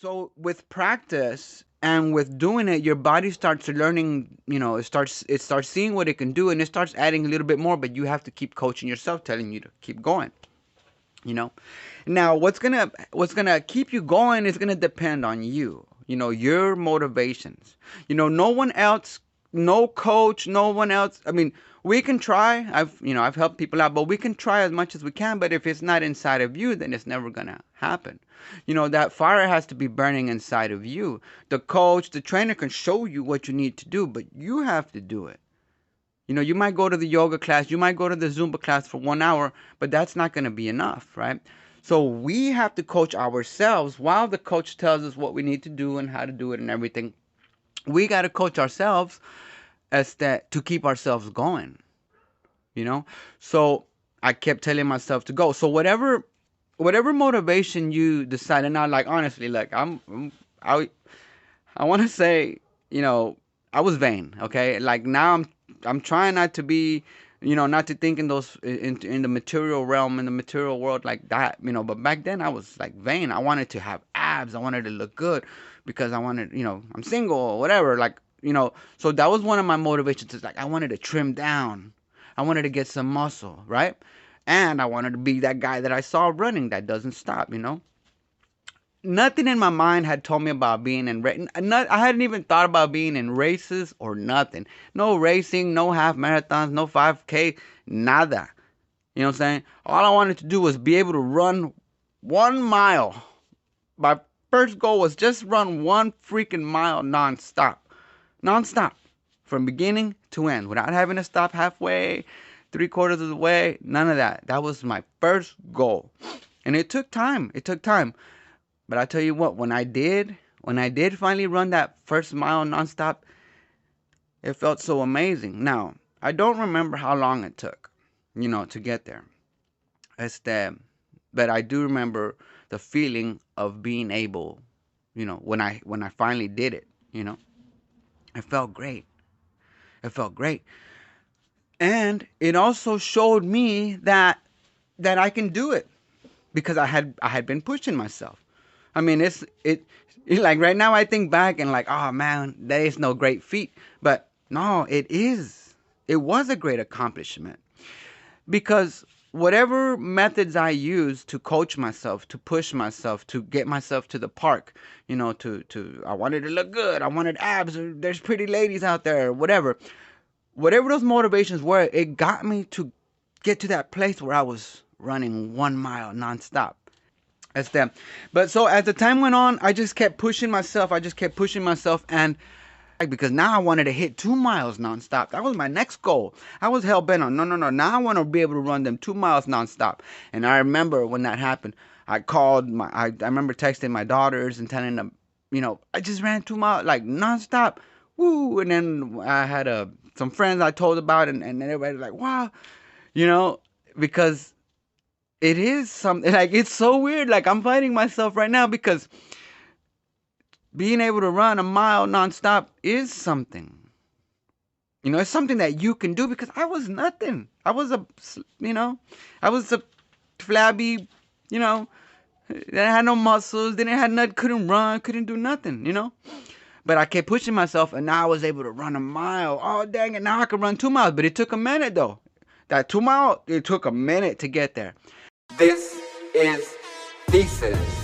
So with practice and with doing it, your body starts learning, it starts seeing what it can do, and it starts adding a little bit more, but you have to keep coaching yourself, telling you to keep going, you know. Now, what's gonna keep you going is gonna depend on you. Your motivations. No one else, no coach, no one else. I mean, we can try. I've helped people out, but we can try as much as we can. But if it's not inside of you, then it's never gonna happen. That fire has to be burning inside of you. The coach, the trainer can show you what you need to do, but you have to do it. You might go to the yoga class, you might go to the Zumba class for 1 hour, but that's not going to be enough, right? So we have to coach ourselves while the coach tells us what we need to do and how to do it and everything. We got to coach ourselves as that to keep ourselves going, you know? So I kept telling myself to go. So whatever motivation you decide, and I like honestly, like I want to say, I was vain. Okay, like now I'm trying not to be, not to think in those in the material realm, in the material world like that. But back then I was like vain. I wanted to have abs. I wanted to look good because I wanted, I'm single or whatever. Like, so that was one of my motivations. Is like I wanted to trim down. I wanted to get some muscle, right? And I wanted to be that guy that I saw running that doesn't stop. Nothing in my mind had told me about being in I hadn't even thought about being in races or nothing. No racing, no half marathons, no 5K, nada. You know what I'm saying? All I wanted to do was be able to run 1 mile. My first goal was just run one freaking mile nonstop. Nonstop. From beginning to end. Without having to stop halfway, 3/4 of the way. None of that. That was my first goal. And it took time. It took time. But I tell you what, when I did finally run that first mile nonstop, it felt so amazing. Now, I don't remember how long it took, to get there. It's that, but I do remember the feeling of being able, when I finally did it, it felt great. It felt great. And it also showed me that I can do it because I had been pushing myself. I mean, it like right now I think back and like, oh man, that is no great feat. But no, it is. It was a great accomplishment because whatever methods I used to coach myself, to push myself, to get myself to the park, to I wanted to look good, I wanted abs, there's pretty ladies out there, whatever those motivations were, it got me to get to that place where I was running 1 mile nonstop. That's them. But so as the time went on, I just kept pushing myself. And because now I wanted to hit 2 miles nonstop. That was my next goal. I was hell bent on, no, no, no. Now I want to be able to run them 2 miles nonstop. And I remember when that happened, I remember texting my daughters and telling them, I just ran 2 miles, like nonstop. Woo. And then I had some friends I told about it, and everybody was like, wow, you know, because it is something like it's so weird. Like I'm fighting myself right now because being able to run a mile nonstop is something. It's something that you can do because I was nothing. I was a flabby, that had no muscles, didn't have nothing, couldn't run, couldn't do nothing. But I kept pushing myself, and now I was able to run a mile. Oh, dang it. Now I can run 2 miles. But it took a minute, though. That 2 mile, it took a minute to get there. This is Thesis.